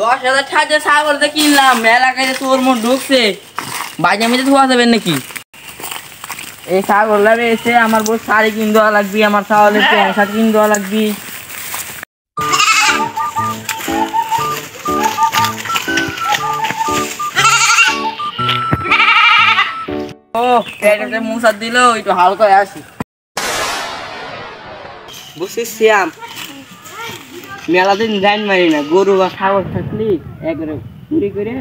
10,000 টাকা ছাগল তো কিনলাম, এলাকায় তোর মন ঢুকছে, বাজে আমি তো ধোয়া যাবেন নাকি? এই ছাগলটা রয়েছে, আমার বউ শাড়ি কিন দেওয়া লাগবে, আমার ছাগলের প্যান্ট শার্ট কিন দেওয়া লাগবে। ও পেটে মুসার দিল, একটু হালকা আসি। বুঝছিস শ্যাম, মেলা দিন লাইন মারি না, গরু বা ছাগল থাকলি একবারে চুরি করে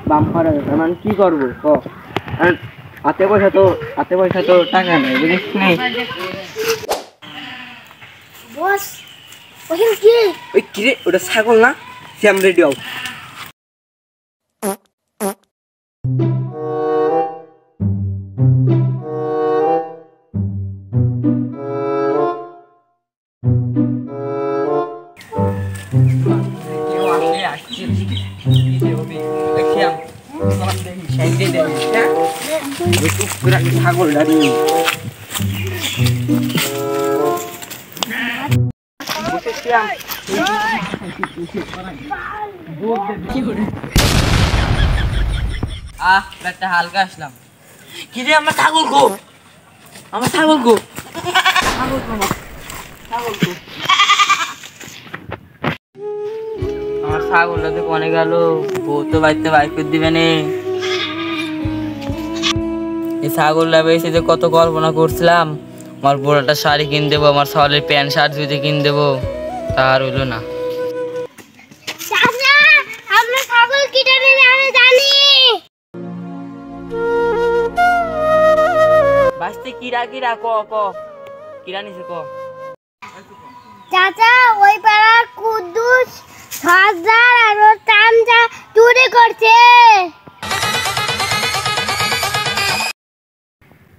বাম করা যাবে। মানে কি করবো ক, হাতে পয়সা তো টাকা নেই, বুঝিস নেই। ওই কিরে, ওটা ছাগল না? শ্যাম রেডি হও। ছাগল হালকা আসলাম। কিরে আমার ছাগল গো, আমার ছাগল গো, ছাগল গো, ছাগল গো। আমার ছাগলটা তো কনে গেল, বউ তো বাড়িতে বাইক করে দিবে নে। এই ছাগলটা বেশি যে কত কল্পনা করছিলাম, আমার বড়টা শাড়ি কিনে দেবো, আমার ছাগলের প্যান্ট শার্ট যদি কিনে দেবো, তা আর হইলো না। বাঁচতে কিরা কিরা ক ক কিরা নিছে ক। চাচা ওই পাড়ার কুদ্দুস সর্দার আর ওর চামচা চুরি করছে।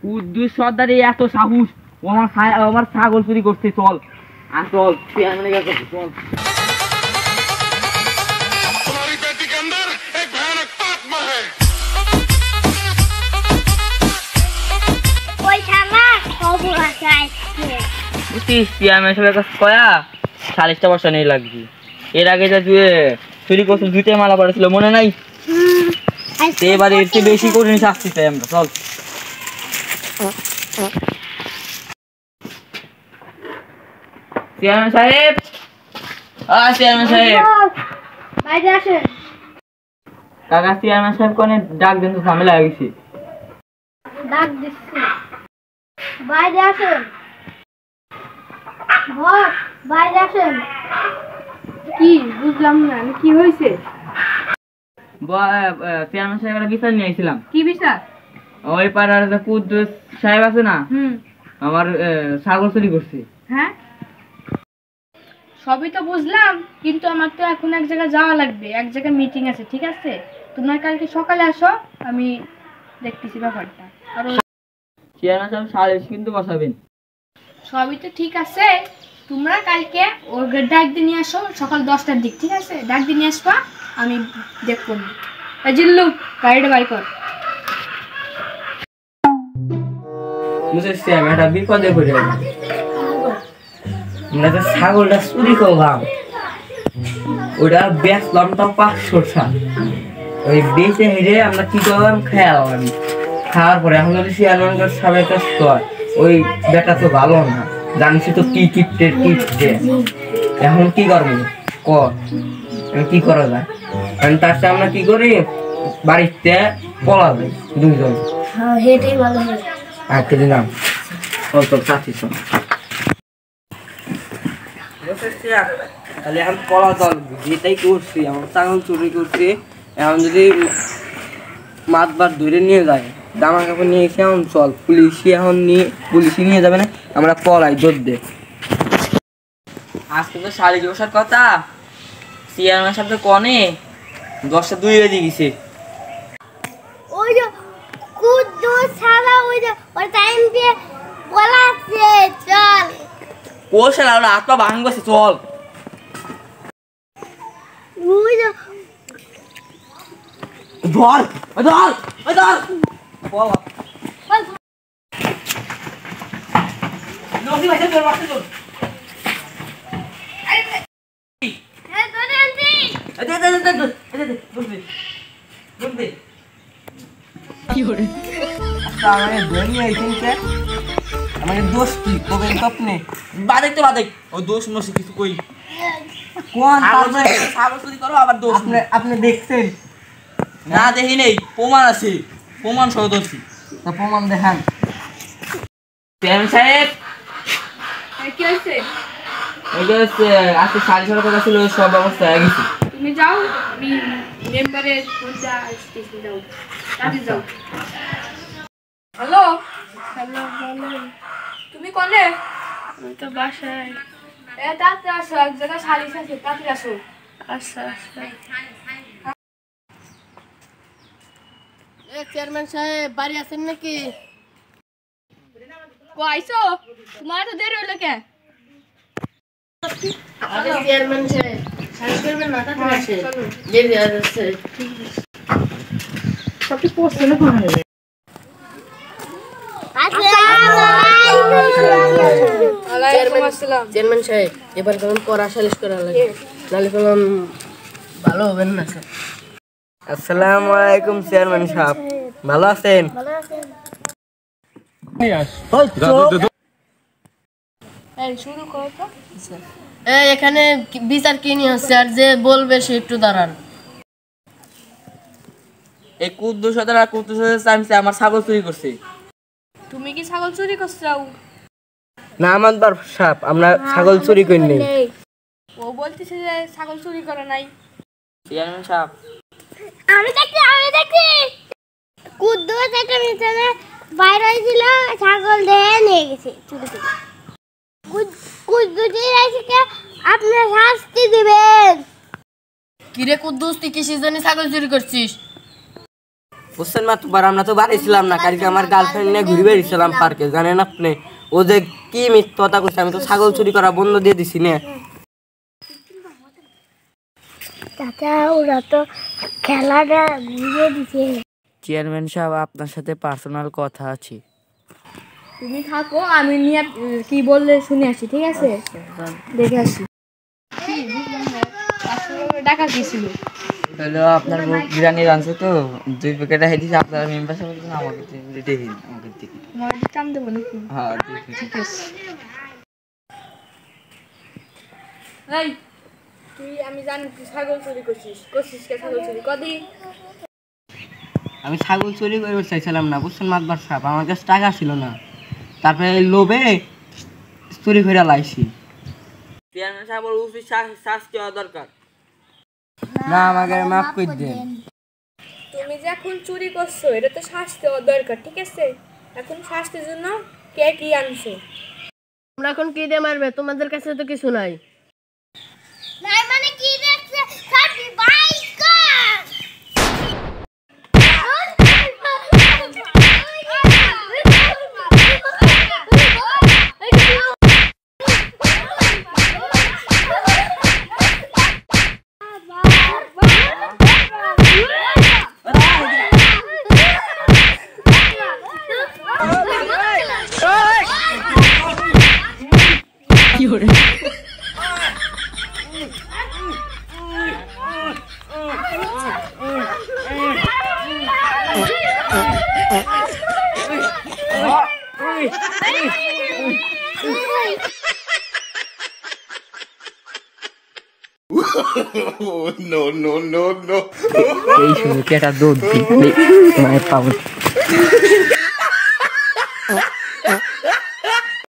কুদ্দুস সর্দার এত সাহস, ও আমার ছাগল চুরি করছে। চল আর চল, চল। ওই শালা খবর আছে কয়া 40টা বর্ষা নেই লাগবে। এর আগে যা চুরি করছিল, জুতে মালা পড়েছিল মনে নাই? এবারে এর চেয়ে বেশি করে শাস্তি চাই আমরা। চল চেয়ারম্যান সাহেব, চেয়ারম্যান সাহেব, বাইরে আসেন। কাকা চেয়ারম্যান সাহেব কোনে ডাক দেন তো, ঝামেলা হয়ে গেছে। ডাক দিচ্ছি, বাইরে আসেন। বস বাইরে আসেন। কি বুঝলাম না, কি হয়েছে? চেয়ারম্যান সাহেব একটা বিচার নিয়ে আইছিলাম। কি বিচার? ওই পাড়ার যে কুদ্দুস সাহেব আছে না, আমার ছাগল চুরি করছে। হ্যাঁ সবই তো বুঝলাম, কিন্তু আমার তো এখন এক জায়গায় যাওয়া লাগবে, এক জায়গায় মিটিং আছে। ঠিক আছে, তোমরা কালকে সকালে আসো, আমি দেখতেছি ব্যাপারটা। আর চেয়ারম্যান সাহেব সালিশ কিন্তু বসাবেন। সবই তো ঠিক আছে, তোমরা কালকে ওর ডাক দিয়ে নিয়ে আসো সকাল 10টার দিক। ঠিক আছে, ডাক দিয়ে নিয়ে আসবা, আমি দেখবো। জিল্লু গাড়িটা বাই কর। বুঝেছি, আমি একটা বিপদে পড়ে গেলাম। আমরা তো ছাগলটা চুরি করলাম, ওটা বেচলাম তো 500 টাকা। ওই বেচে হেরে আমরা কি করলাম, খেয়ালাম। খাওয়ার পরে এখন যদি চেয়ারম্যান সাহেবের কাছে কয়, ওই বেটা তো ভালো না, জানিস তো কি কিপটে। এখন কি করবো ক, কি করা যায়? তার সাথে আমরা কি করি, বাড়িতে পলা যাই দুইজন। হেঁটেই ভালো হয়। আজকে দিলাম চাচ্ছিস তাহলে এখন পলা চল, যেটাই করছি আমার ছাগল চুরি করছি। এখন যদি মাতবার ধরে নিয়ে যায়, জামা কাপড় নিয়ে এসে এখন চল, পুলিশে নিয়ে যাবে না, আমরা পলাই জোর দে। আজকে তো শাড়ি বসার কথা, চেয়ারম্যান সাহেব তো কনে 10টা 2 বেজে গেছে। ওই যে কুদ্দুস শালা ওই যে ওর টাইম দিয়ে বলাচ্ছে। চল ও শালা ওরা হাত পা ভাঙ গেছে, চল। ওই যে ধর ধর ধর বল নদী ভাই তোর বাসে চল। এই ধরে আনছি। আমাকে দোষ কি কবেন স্বপ্নে বাদে তো বাদে ও দোষ মসি কিছু কই কোন ছাগল চুরি করো আবার দোষ আপনি দেখছেন না দেখি নেই প্রমাণ আছে প্রমাণ সহ দোষী তা প্রমাণ দেখান চেয়ারম্যান সাহেব কি হয়েছে? ওইটা হচ্ছে আজকে 6:30 কথা ছিল সব ব্যবস্থা হয়ে গেছে তুমি যাও, আমি মেম্বারের ফোনটা আসতেছি, যাও তাড়াতাড়ি যাও। হ্যালো হ্যালো বলো, তুমি কোনে? আমি তো বাসায়। তাড়াতাড়ি আসো, এক জায়গায় সালিশ আছে, তাড়াতাড়ি আসো। আচ্ছা আচ্ছা। চেয়ারম্যান সাহেব বাড়ি আছেন নাকি? ও আইছো, তোমার তো দেরি হলো কে? চেয়ারম্যান সাহেব সালিশ করবেন না, তাড়াতাড়ি আসেন, দেরি হয়ে যাচ্ছে। সবটি পোস্ট হলো কোন হবে? চেয়ারম্যান সাহেব এবার কেমন কড়া সালিশ করা লাগে, নাহলে কেমন ভালো হবেন না স্যার। আসসালামু আলাইকুম চেয়ারম্যান সাহেব, ভালো আছেন? শুরু করো তো। এখানে বিচার কি নিয়ে হচ্ছে, আর যে বলবে সে একটু দাঁড়ান। এই কুদ্দুস আর কুদ্দুস চাইছে আমার ছাগল চুরি করছে তুমি কি ছাগল চুরি করছো? না আমাদের সাহেব, আমরা ছাগল চুরি করি নাই। ও বলতেছে যে ছাগল চুরি করে নাই। চেয়ারম্যান সাহেব আমি দেখছি কুদ্দুস একটা মিশনে বাইরে হয়েছিল, ছাগল দিয়ে নিয়ে গেছে চুরি করে। কুদ্দুসের আজকে আপনি শাস্তি দিবেন। কিরে কুদ্দুস, তুই কিসের জন্য ছাগল চুরি করছিস? বুঝছেন মাতবার, আমরা তো বাড়ি ছিলাম না, কালকে আমার গার্লফ্রেন্ড নিয়ে ঘুরে বেরিয়েছিলাম পার্কে, জানেন আপনি? ও যে কি মিথ্যা করছে, আমি তো ছাগল চুরি করা বন্ধ দিয়ে দিছি না। চাচা ওরা তো খেলাটা বুঝিয়ে দিছে। চেয়ারম্যান সাহেব আপনার সাথে পার্সোনাল কথা আছে। তুমি থাকো, আমি নিয়ে কি বললে শুনে আসি, ঠিক আছে? দেখে আসি। টাকা কি ছিল? হলো আপনার বিরিয়ানি রাঁধছে তো 2 প্যাকেট হেই দিছে, আপনার মেম্বার সাহেব বলছেন আমাকে দিন আমাকে দিন। তোমার টাম দেবো নাকি? হ্যাঁ ঠিক আছে। এই তুই, আমি জানি তুই ছাগল চুরি করছিস কে ছাগল চুরি কদি? আমি ছাগল চুরি করে চাইছিলাম না, বুঝছেন মাতবার সাহেব, আমার কাছে টাকা ছিল না, তারপরে লোভে চুরি করে লাইছি। চেয়ারম্যান সাহেব উচিত শাস্তি হওয়া দরকার। না আমাকে মাফ করে দেন। তুমি যে এখন চুরি করছো, এটা তো শাস্তি হওয়া দরকার, ঠিক আছে? এখন শাস্তির জন্য কে কি আনছে? তোমরা এখন কি দিয়ে মারবে? তোমাদের কাছে তো কিছু নাই। নাই মানে কি দেখছে? সাবি বাইকা এই শুনে কি একটা দুধ দিই, তোমায় পাবো।